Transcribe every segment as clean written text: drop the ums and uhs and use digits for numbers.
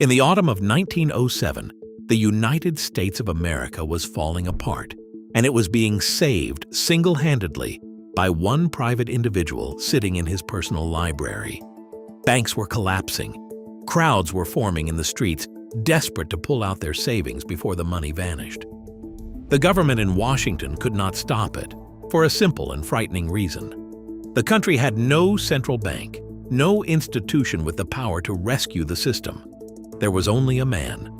In the autumn of 1907, the United States of America was falling apart, and it was being saved single-handedly by one private individual sitting in his personal library. Banks were collapsing. Crowds were forming in the streets, desperate to pull out their savings before the money vanished. The government in Washington could not stop it, for a simple and frightening reason. The country had no central bank, no institution with the power to rescue the system. There was only a man,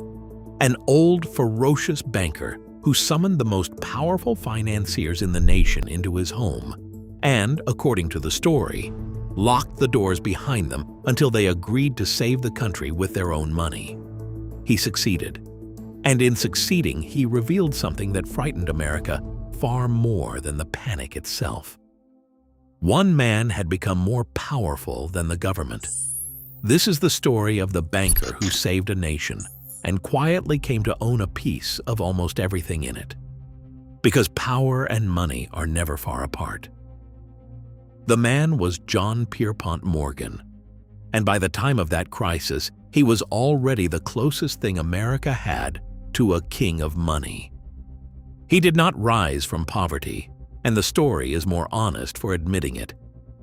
an old, ferocious banker who summoned the most powerful financiers in the nation into his home and, according to the story, locked the doors behind them until they agreed to save the country with their own money. He succeeded, and in succeeding, he revealed something that frightened America far more than the panic itself. One man had become more powerful than the government. This is the story of the banker who saved a nation and quietly came to own a piece of almost everything in it. Because power and money are never far apart. The man was John Pierpont Morgan, and by the time of that crisis, he was already the closest thing America had to a king of money. He did not rise from poverty, and the story is more honest for admitting it.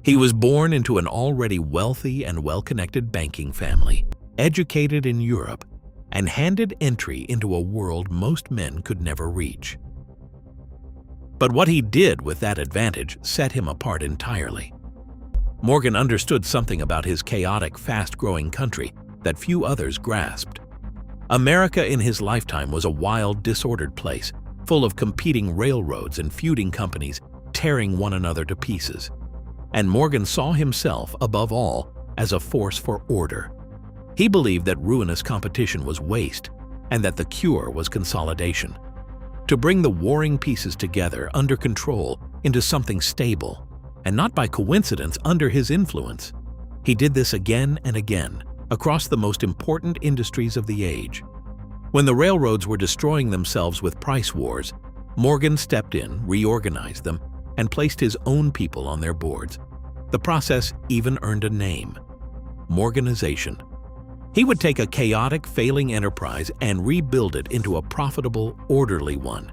He was born into an already wealthy and well-connected banking family, educated in Europe, and handed entry into a world most men could never reach. But what he did with that advantage set him apart entirely. Morgan understood something about his chaotic, fast-growing country that few others grasped. America in his lifetime was a wild, disordered place, full of competing railroads and feuding companies tearing one another to pieces. And Morgan saw himself, above all, as a force for order. He believed that ruinous competition was waste and that the cure was consolidation. To bring the warring pieces together under control into something stable, and not by coincidence under his influence. He did this again and again across the most important industries of the age. When the railroads were destroying themselves with price wars, Morgan stepped in, reorganized them, and placed his own people on their boards. The process even earned a name: Morganization. He would take a chaotic, failing enterprise and rebuild it into a profitable, orderly one.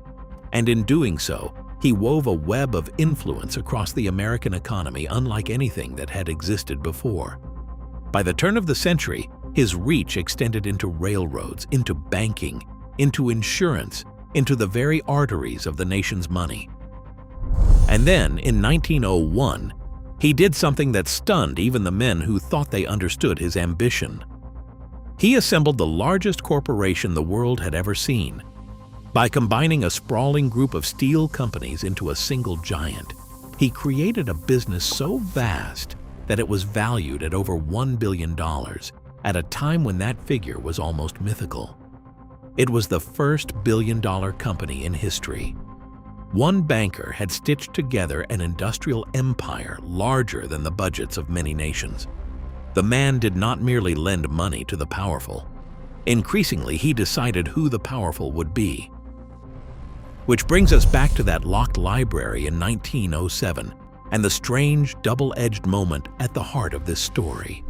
And in doing so, he wove a web of influence across the American economy unlike anything that had existed before. By the turn of the century, his reach extended into railroads, into banking, into insurance, into the very arteries of the nation's money. And then, in 1901, he did something that stunned even the men who thought they understood his ambition. He assembled the largest corporation the world had ever seen. By combining a sprawling group of steel companies into a single giant, he created a business so vast that it was valued at over $1 billion, at a time when that figure was almost mythical. It was the first billion-dollar company in history. One banker had stitched together an industrial empire larger than the budgets of many nations. The man did not merely lend money to the powerful. Increasingly, he decided who the powerful would be. Which brings us back to that locked library in 1907 and the strange, double-edged moment at the heart of this story.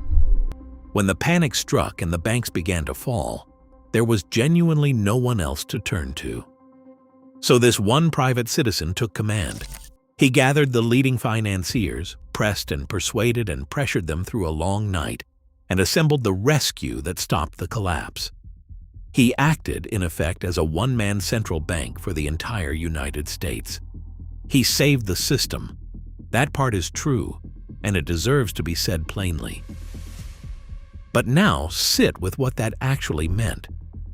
When the panic struck and the banks began to fall, there was genuinely no one else to turn to. So this one private citizen took command. He gathered the leading financiers, pressed and persuaded and pressured them through a long night, and assembled the rescue that stopped the collapse. He acted, in effect, as a one-man central bank for the entire United States. He saved the system. That part is true, and it deserves to be said plainly. But now sit with what that actually meant,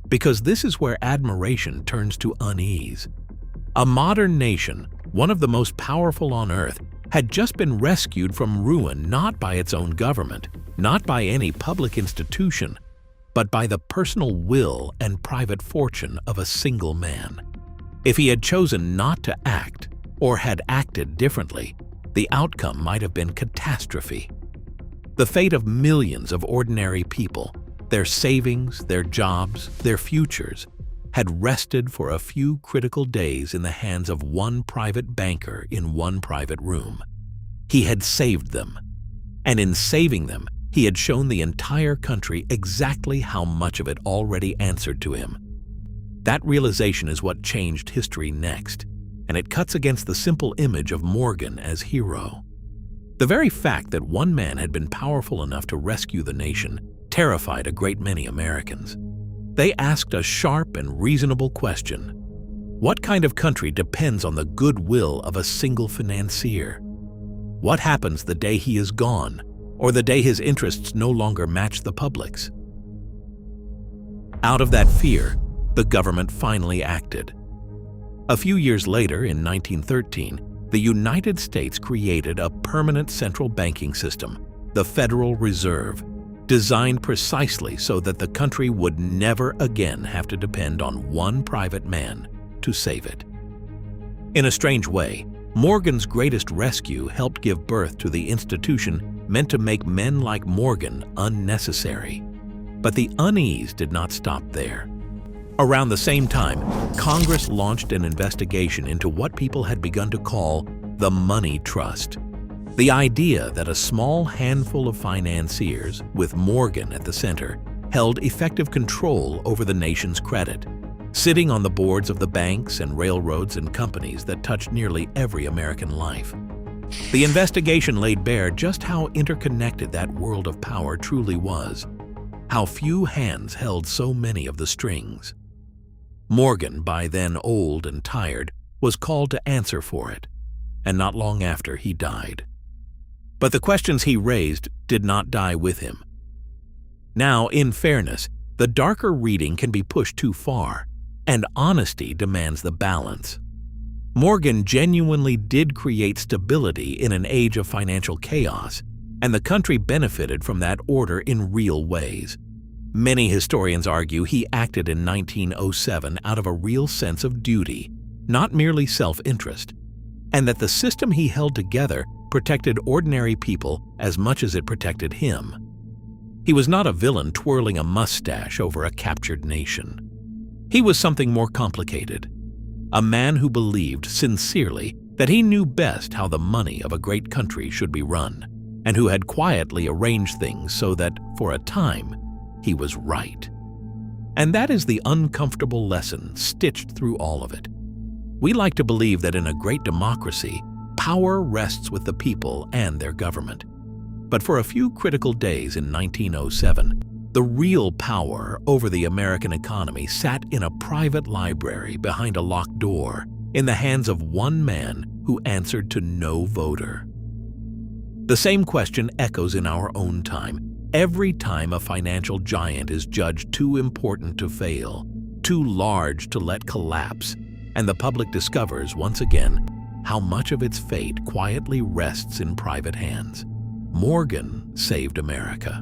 because this is where admiration turns to unease. A modern nation, one of the most powerful on earth, had just been rescued from ruin not by its own government, not by any public institution, but by the personal will and private fortune of a single man. If he had chosen not to act, or had acted differently, the outcome might have been catastrophe. The fate of millions of ordinary people, their savings, their jobs, their futures, had rested for a few critical days in the hands of one private banker in one private room. He had saved them, and in saving them, He had shown the entire country exactly how much of it already answered to him. That realization is what changed history next, and it cuts against the simple image of Morgan as hero. The very fact that one man had been powerful enough to rescue the nation terrified a great many Americans. They asked a sharp and reasonable question. What kind of country depends on the goodwill of a single financier? What happens the day he is gone, or the day his interests no longer match the public's? Out of that fear, the government finally acted. A few years later, in 1913, the United States created a permanent central banking system, the Federal Reserve, designed precisely so that the country would never again have to depend on one private man to save it. In a strange way, Morgan's greatest rescue helped give birth to the institution meant to make men like Morgan unnecessary. But the unease did not stop there. Around the same time, Congress launched an investigation into what people had begun to call the money trust. The idea that a small handful of financiers, with Morgan at the center, held effective control over the nation's credit, sitting on the boards of the banks and railroads and companies that touched nearly every American life. The investigation laid bare just how interconnected that world of power truly was, how few hands held so many of the strings. Morgan, by then old and tired, was called to answer for it, and not long after he died. But the questions he raised did not die with him. Now, in fairness, the darker reading can be pushed too far, and honesty demands the balance. Morgan genuinely did create stability in an age of financial chaos, and the country benefited from that order in real ways. Many historians argue he acted in 1907 out of a real sense of duty, not merely self-interest, and that the system he held together protected ordinary people as much as it protected him. He was not a villain twirling a mustache over a captured nation. He was something more complicated, a man who believed sincerely that he knew best how the money of a great country should be run, and who had quietly arranged things so that, for a time, he was right. And that is the uncomfortable lesson stitched through all of it. We like to believe that in a great democracy, power rests with the people and their government. But for a few critical days in 1907, the real power over the American economy sat in a private library behind a locked door in the hands of one man who answered to no voter. The same question echoes in our own time. Every time a financial giant is judged too important to fail, too large to let collapse, and the public discovers once again how much of its fate quietly rests in private hands. Morgan saved America.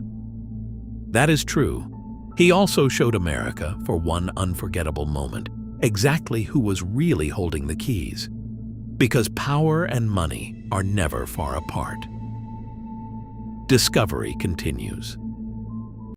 That is true. He also showed America, for one unforgettable moment, exactly who was really holding the keys. Because power and money are never far apart. Discovery continues.